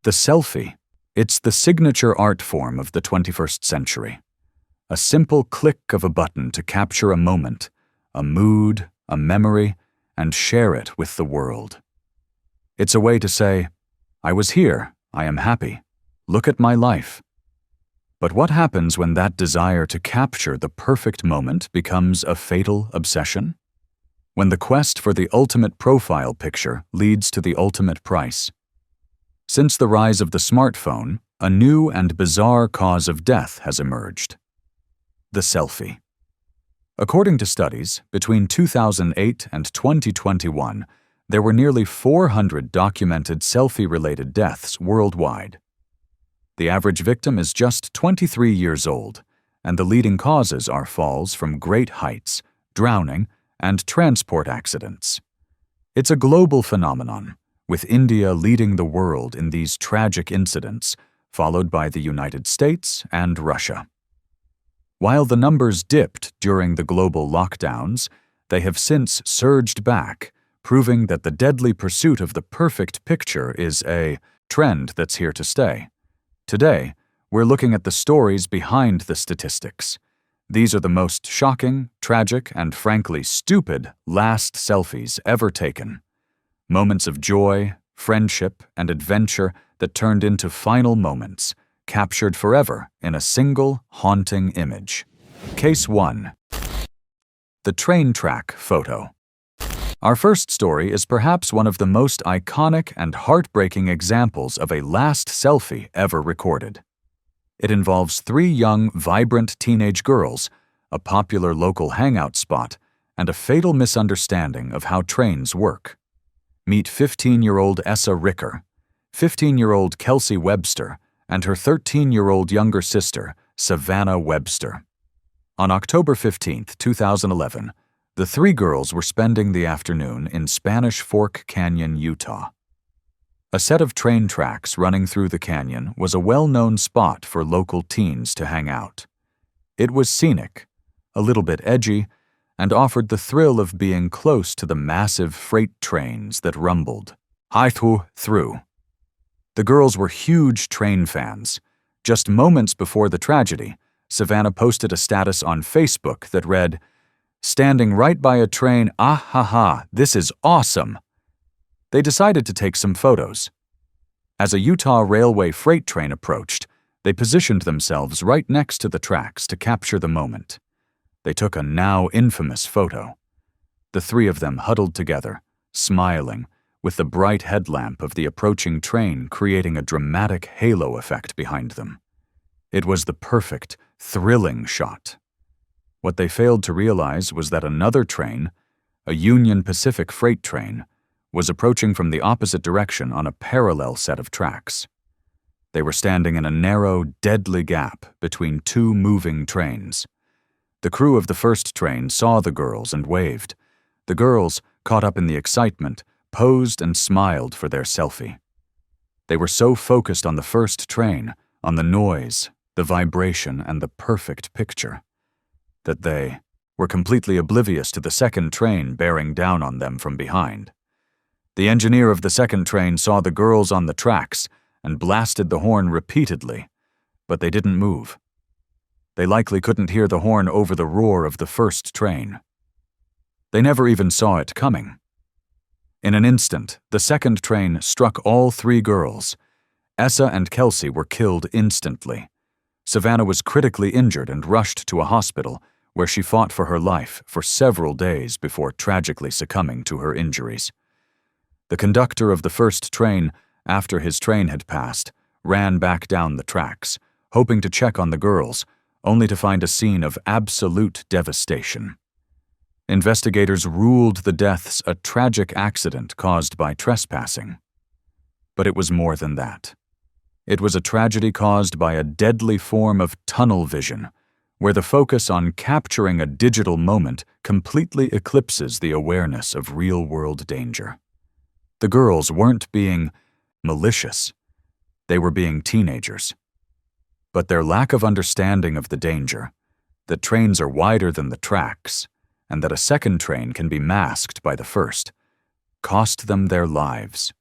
The selfie. It's the signature art form of the 21st century. A simple click of a button to capture a moment, a mood, a memory, and share it with the world. It's a way to say, I was here, I am happy, look at my life. But what happens when that desire to capture the perfect moment becomes a fatal obsession? When the quest for the ultimate profile picture leads to the ultimate price. Since the rise of the smartphone, a new and bizarre cause of death has emerged. The selfie. According to studies, between 2008 and 2021, there were nearly 400 documented selfie-related deaths worldwide. The average victim is just 23 years old, and the leading causes are falls from great heights, drowning, and transport accidents. It's a global phenomenon, with India leading the world in these tragic incidents, followed by the United States and Russia. While the numbers dipped during the global lockdowns, they have since surged back, proving that the deadly pursuit of the perfect picture is a trend that's here to stay. Today, we're looking at the stories behind the statistics. These are the most shocking, tragic, and frankly stupid last selfies ever taken. Moments of joy, friendship, and adventure that turned into final moments, captured forever in a single haunting image. Case 1. The train track photo. Our first story is perhaps one of the most iconic and heartbreaking examples of a last selfie ever recorded. It involves 3 young, vibrant teenage girls, a popular local hangout spot, and a fatal misunderstanding of how trains work. Meet 15-year-old Essa Ricker, 15-year-old Kelsey Webster, and her 13-year-old younger sister, Savannah Webster. On October 15, 2011, the 3 girls were spending the afternoon in Spanish Fork Canyon, Utah. A set of train tracks running through the canyon was a well-known spot for local teens to hang out. It was scenic, a little bit edgy, and offered the thrill of being close to the massive freight trains that rumbled through. The girls were huge train fans. Just moments before the tragedy, Savannah posted a status on Facebook that read, "Standing right by a train, ah ha ha, this is awesome." They decided to take some photos. As a Utah Railway freight train approached, they positioned themselves right next to the tracks to capture the moment. They took a now infamous photo. The 3 of them huddled together, smiling, with the bright headlamp of the approaching train creating a dramatic halo effect behind them. It was the perfect, thrilling shot. What they failed to realize was that another train, a Union Pacific freight train, was approaching from the opposite direction on a parallel set of tracks. They were standing in a narrow, deadly gap between 2 moving trains. The crew of the first train saw the girls and waved. The girls, caught up in the excitement, posed and smiled for their selfie. They were so focused on the first train, on the noise, the vibration, and the perfect picture, that they were completely oblivious to the second train bearing down on them from behind. The engineer of the second train saw the girls on the tracks and blasted the horn repeatedly, but they didn't move. They likely couldn't hear the horn over the roar of the first train. They never even saw it coming. In an instant, the second train struck all 3 girls. Essa and Kelsey were killed instantly. Savannah was critically injured and rushed to a hospital, where she fought for her life for several days before tragically succumbing to her injuries. The conductor of the first train, after his train had passed, ran back down the tracks, hoping to check on the girls, only to find a scene of absolute devastation. Investigators ruled the deaths a tragic accident caused by trespassing. But it was more than that. It was a tragedy caused by a deadly form of tunnel vision, where the focus on capturing a digital moment completely eclipses the awareness of real-world danger. The girls weren't being malicious. They were being teenagers. But their lack of understanding of the danger, that trains are wider than the tracks, and that a second train can be masked by the first, cost them their lives.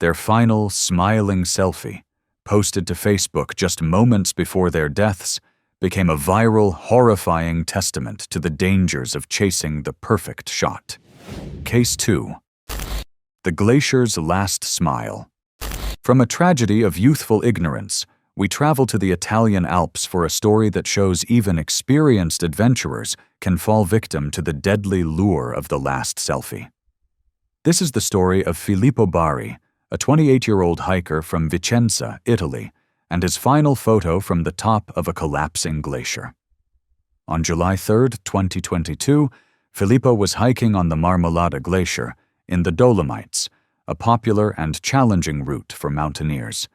Their final, smiling selfie, posted to Facebook just moments before their deaths, became a viral, horrifying testament to the dangers of chasing the perfect shot. Case 2. The Glacier's Last Smile. From a tragedy of youthful ignorance, we travel to the Italian Alps for a story that shows even experienced adventurers can fall victim to the deadly lure of the last selfie. This is the story of Filippo Bari, a 28-year-old hiker from Vicenza, Italy, and his final photo from the top of a collapsing glacier. On July 3, 2022, Filippo was hiking on the Marmolada Glacier in the Dolomites, a popular and challenging route for mountaineers.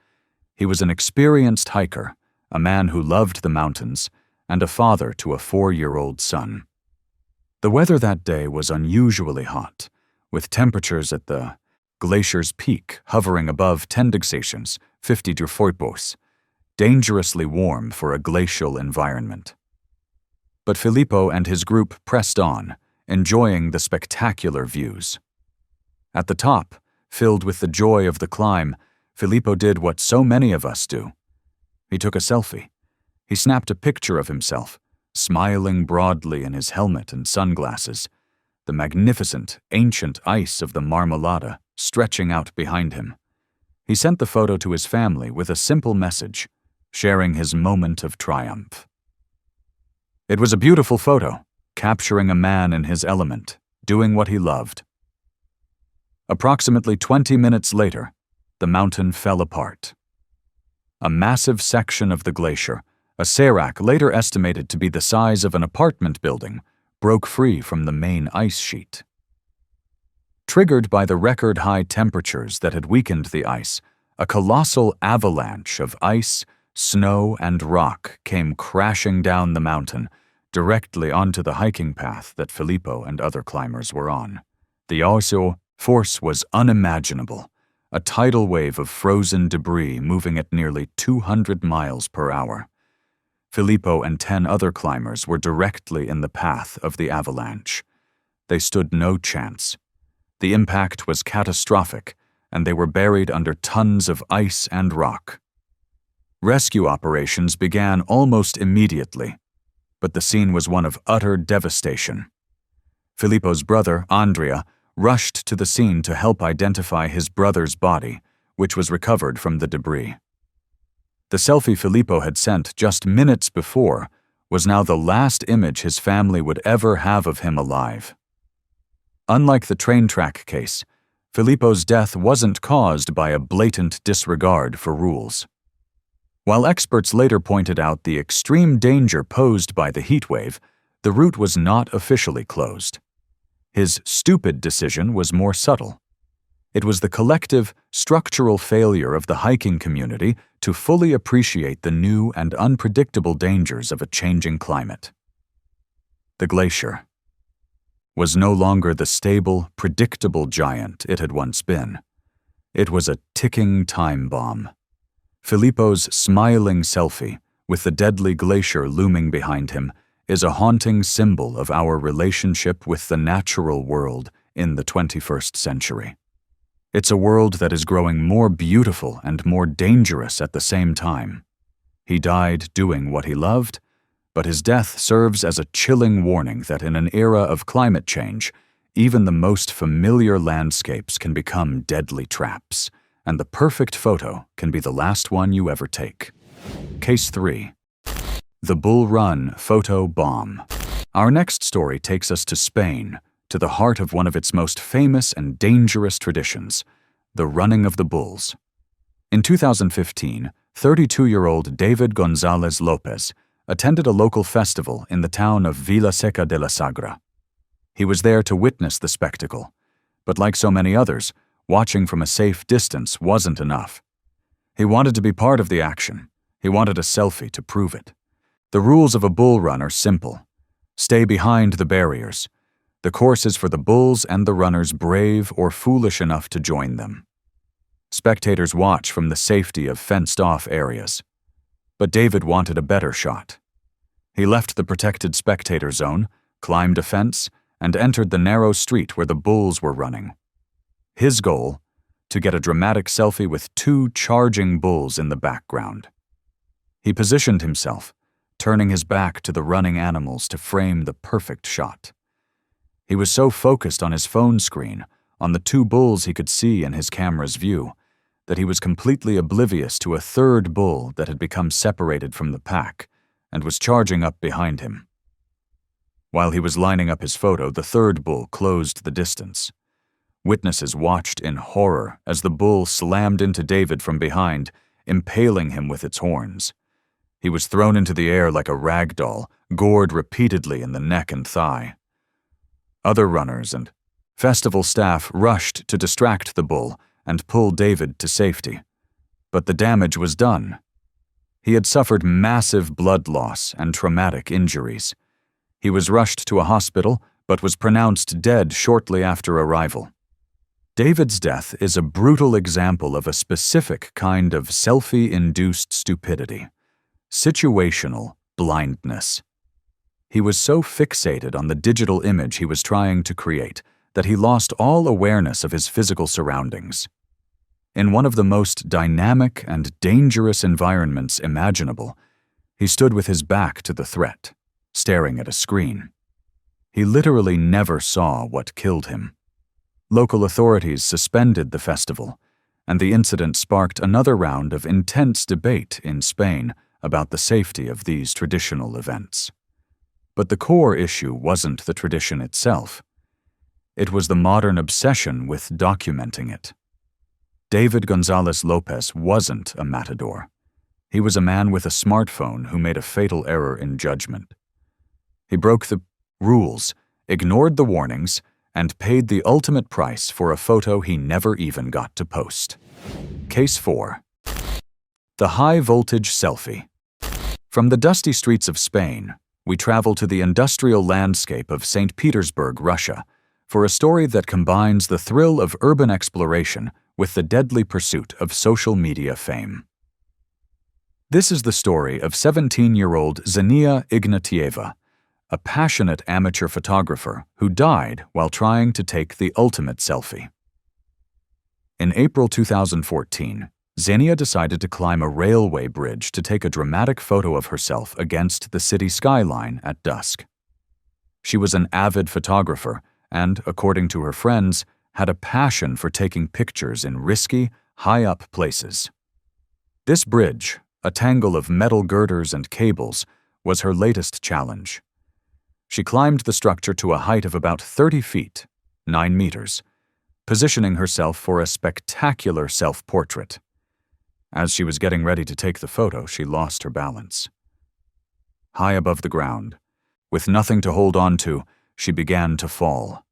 He was an experienced hiker, a man who loved the mountains, and a father to a 4-year-old son. The weather that day was unusually hot, with temperatures at the glacier's peak hovering above 10 degrees, 50 degrees, dangerously warm for a glacial environment. But Filippo and his group pressed on, enjoying the spectacular views. At the top, filled with the joy of the climb, Filippo did what so many of us do. He took a selfie. He snapped a picture of himself, smiling broadly in his helmet and sunglasses, the magnificent, ancient ice of the Marmolada stretching out behind him. He sent the photo to his family with a simple message, sharing his moment of triumph. It was a beautiful photo, capturing a man in his element, doing what he loved. Approximately 20 minutes later, the mountain fell apart. A massive section of the glacier, a sérac later estimated to be the size of an apartment building, broke free from the main ice sheet. Triggered by the record-high temperatures that had weakened the ice, a colossal avalanche of ice, snow, and rock came crashing down the mountain, directly onto the hiking path that Filippo and other climbers were on. The force was unimaginable, a tidal wave of frozen debris moving at nearly 200 miles per hour. Filippo and 10 other climbers were directly in the path of the avalanche. They stood no chance. The impact was catastrophic, and they were buried under tons of ice and rock. Rescue operations began almost immediately, but the scene was one of utter devastation. Filippo's brother, Andrea, rushed to the scene to help identify his brother's body, which was recovered from the debris. The selfie Filippo had sent just minutes before was now the last image his family would ever have of him alive. Unlike the train track case, Filippo's death wasn't caused by a blatant disregard for rules. While experts later pointed out the extreme danger posed by the heat wave, the route was not officially closed. His stupid decision was more subtle. It was the collective, structural failure of the hiking community to fully appreciate the new and unpredictable dangers of a changing climate. The glacier was no longer the stable, predictable giant it had once been. It was a ticking time bomb. Filippo's smiling selfie, with the deadly glacier looming behind him, is a haunting symbol of our relationship with the natural world in the 21st century. It's a world that is growing more beautiful and more dangerous at the same time. He died doing what he loved, but his death serves as a chilling warning that in an era of climate change, even the most familiar landscapes can become deadly traps, and the perfect photo can be the last one you ever take. Case 3. The Bull Run Photo Bomb. Our next story takes us to Spain, to the heart of one of its most famous and dangerous traditions, the running of the bulls. In 2015, 32-year-old David González López attended a local festival in the town of Vilaseca de la Sagra. He was there to witness the spectacle, but like so many others, watching from a safe distance wasn't enough. He wanted to be part of the action. He wanted a selfie to prove it. The rules of a bull run are simple. Stay behind the barriers. The course is for the bulls and the runners brave or foolish enough to join them. Spectators watch from the safety of fenced-off areas. But David wanted a better shot. He left the protected spectator zone, climbed a fence, and entered the narrow street where the bulls were running. His goal? to get a dramatic selfie with two charging bulls in the background. He positioned himself, turning his back to the running animals to frame the perfect shot. He was so focused on his phone screen, on the two bulls he could see in his camera's view, that he was completely oblivious to a third bull that had become separated from the pack and was charging up behind him. While he was lining up his photo, the third bull closed the distance. Witnesses watched in horror as the bull slammed into David from behind, impaling him with its horns. He was thrown into the air like a rag doll, gored repeatedly in the neck and thigh. Other runners and festival staff rushed to distract the bull and pull David to safety. But the damage was done. He had suffered massive blood loss and traumatic injuries. He was rushed to a hospital, but was pronounced dead shortly after arrival. David's death is a brutal example of a specific kind of selfie-induced stupidity, situational blindness. He was so fixated on the digital image he was trying to create that he lost all awareness of his physical surroundings. In one of the most dynamic and dangerous environments imaginable, he stood with his back to the threat, staring at a screen. He literally never saw what killed him. Local authorities suspended the festival, and the incident sparked another round of intense debate in Spain about the safety of these traditional events. But the core issue wasn't the tradition itself. It was the modern obsession with documenting it. David Gonzalez Lopez wasn't a matador. He was a man with a smartphone who made a fatal error in judgment. He broke the rules, ignored the warnings, and paid the ultimate price for a photo he never even got to post. Case 4. The high-voltage selfie. From the dusty streets of Spain, we travel to the industrial landscape of St. Petersburg, Russia, for a story that combines the thrill of urban exploration with the deadly pursuit of social media fame. This is the story of 17-year-old Xenia Ignatieva, a passionate amateur photographer who died while trying to take the ultimate selfie. In April 2014, Xenia decided to climb a railway bridge to take a dramatic photo of herself against the city skyline at dusk. She was an avid photographer and, according to her friends, had a passion for taking pictures in risky, high-up places. This bridge, a tangle of metal girders and cables, was her latest challenge. She climbed the structure to a height of about 30 feet, 9 meters, positioning herself for a spectacular self-portrait. As she was getting ready to take the photo, she lost her balance. High above the ground, with nothing to hold on to, she began to fall.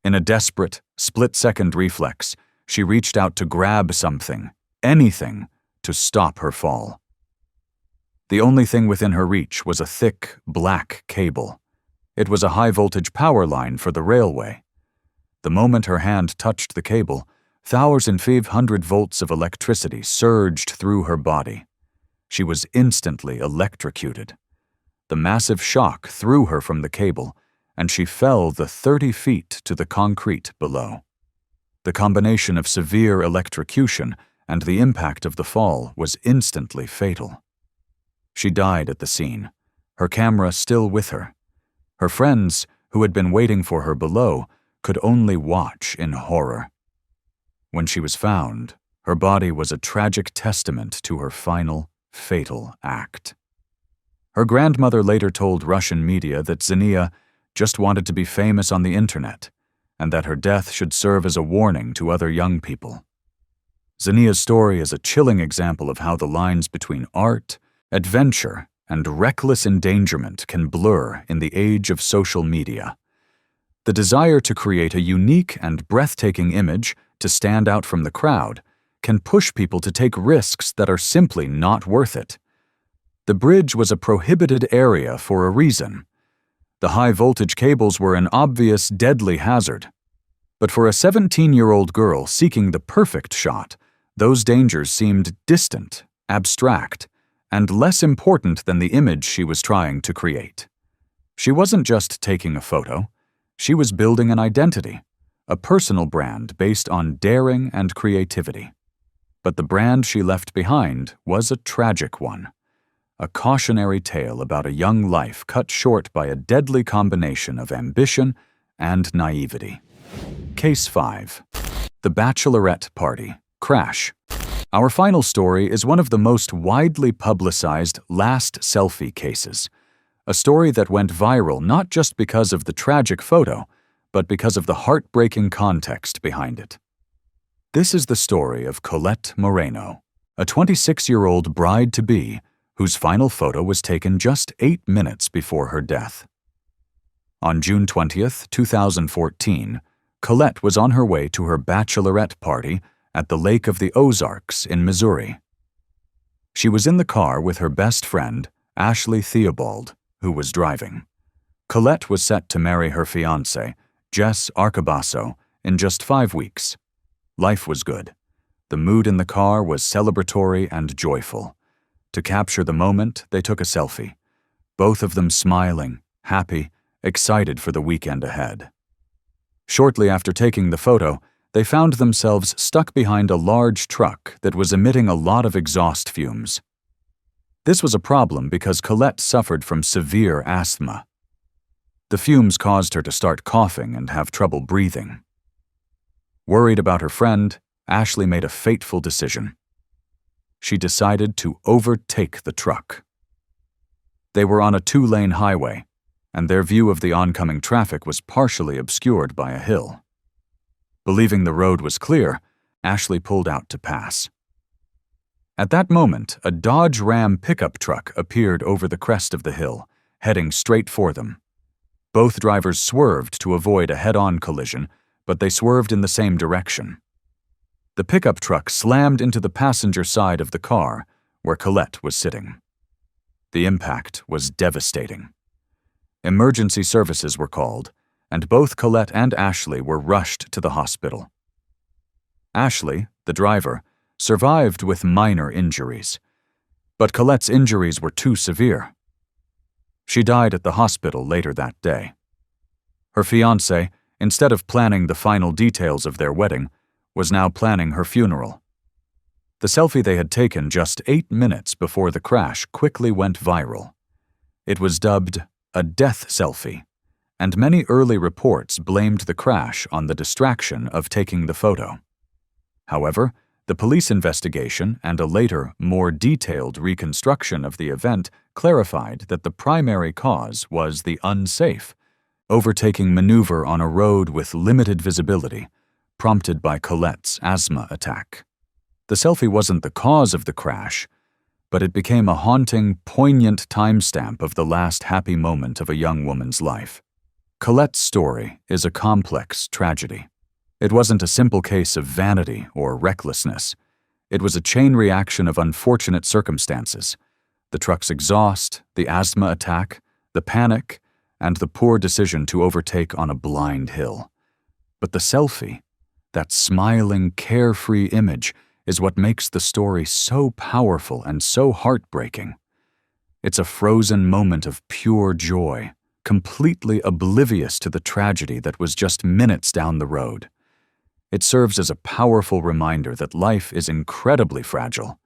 In a desperate, split-second reflex, she reached out to grab something, anything, to stop her fall. The only thing within her reach was a thick, black cable. It was a high-voltage power line for the railway. The moment her hand touched the cable, 1,500 volts of electricity surged through her body. She was instantly electrocuted. The massive shock threw her from the cable, and she fell the 30 feet to the concrete below. The combination of severe electrocution and the impact of the fall was instantly fatal. She died at the scene, her camera still with her. Her friends, who had been waiting for her below, could only watch in horror. When she was found, her body was a tragic testament to her final, fatal act. Her grandmother later told Russian media that Xenia just wanted to be famous on the internet, and that her death should serve as a warning to other young people. Xenia's story is a chilling example of how the lines between art, adventure, and reckless endangerment can blur in the age of social media. The desire to create a unique and breathtaking image to stand out from the crowd can push people to take risks that are simply not worth it. The bridge was a prohibited area for a reason. The high-voltage cables were an obvious, deadly hazard. But for a 17-year-old girl seeking the perfect shot, those dangers seemed distant, abstract, and less important than the image she was trying to create. She wasn't just taking a photo. She was building an identity, a personal brand based on daring and creativity. But the brand she left behind was a tragic one, a cautionary tale about a young life cut short by a deadly combination of ambition and naivety. Case 5. The Bachelorette Party Crash. Our final story is one of the most widely publicized last selfie cases, a story that went viral not just because of the tragic photo, but because of the heartbreaking context behind it. This is the story of Colette Moreno, a 26-year-old bride-to-be whose final photo was taken just 8 minutes before her death. On June 20th, 2014, Colette was on her way to her bachelorette party at the Lake of the Ozarks in Missouri. She was in the car with her best friend, Ashley Theobald, who was driving. Colette was set to marry her fiancé, Jess Arcabasso, in just 5 weeks. Life was good. The mood in the car was celebratory and joyful. To capture the moment, they took a selfie, both of them smiling, happy, excited for the weekend ahead. Shortly after taking the photo, they found themselves stuck behind a large truck that was emitting a lot of exhaust fumes. This was a problem because Colette suffered from severe asthma. The fumes caused her to start coughing and have trouble breathing. Worried about her friend, Ashley made a fateful decision. She decided to overtake the truck. They were on a 2-lane highway, and their view of the oncoming traffic was partially obscured by a hill. Believing the road was clear, Ashley pulled out to pass. At that moment, a Dodge Ram pickup truck appeared over the crest of the hill, heading straight for them. Both drivers swerved to avoid a head-on collision, but they swerved in the same direction. The pickup truck slammed into the passenger side of the car, where Colette was sitting. The impact was devastating. Emergency services were called, and both Colette and Ashley were rushed to the hospital. Ashley, the driver, survived with minor injuries, but Colette's injuries were too severe. She died at the hospital later that day. Her fiancé, instead of planning the final details of their wedding, was now planning her funeral. The selfie they had taken just 8 minutes before the crash quickly went viral. It was dubbed a death selfie, and many early reports blamed the crash on the distraction of taking the photo. However, the police investigation and a later, more detailed reconstruction of the event clarified that the primary cause was the unsafe, overtaking maneuver on a road with limited visibility, prompted by Colette's asthma attack. The selfie wasn't the cause of the crash, but it became a haunting, poignant timestamp of the last happy moment of a young woman's life. Colette's story is a complex tragedy. It wasn't a simple case of vanity or recklessness. It was a chain reaction of unfortunate circumstances: the truck's exhaust, the asthma attack, the panic, and the poor decision to overtake on a blind hill. But the selfie, that smiling, carefree image, is what makes the story so powerful and so heartbreaking. It's a frozen moment of pure joy, completely oblivious to the tragedy that was just minutes down the road. It serves as a powerful reminder that life is incredibly fragile,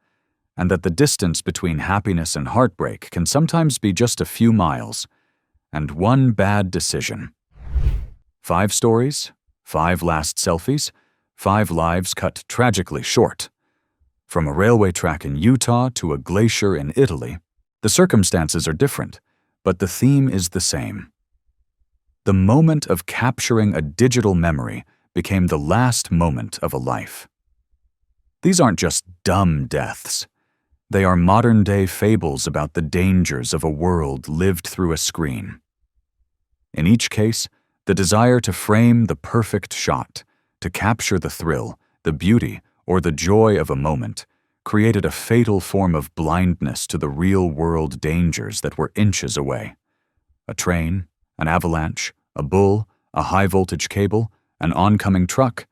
and that the distance between happiness and heartbreak can sometimes be just a few miles, and one bad decision. 5 stories, 5 last selfies, 5 lives cut tragically short. From a railway track in Utah to a glacier in Italy, the circumstances are different, but the theme is the same. The moment of capturing a digital memory became the last moment of a life. These aren't just dumb deaths. They are modern-day fables about the dangers of a world lived through a screen. In each case, the desire to frame the perfect shot, to capture the thrill, the beauty, or the joy of a moment, created a fatal form of blindness to the real-world dangers that were inches away. A train, an avalanche, a bull, a high-voltage cable, an oncoming truck,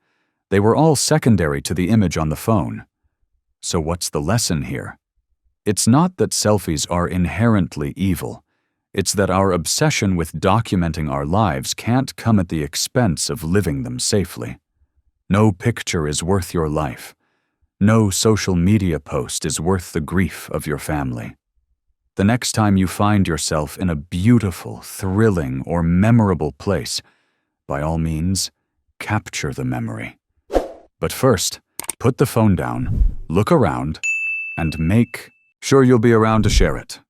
they were all secondary to the image on the phone. So what's the lesson here? It's not that selfies are inherently evil. It's that our obsession with documenting our lives can't come at the expense of living them safely. No picture is worth your life. No social media post is worth the grief of your family. The next time you find yourself in a beautiful, thrilling, or memorable place, by all means, capture the memory. But first, put the phone down, look around, and make sure you'll be around to share it.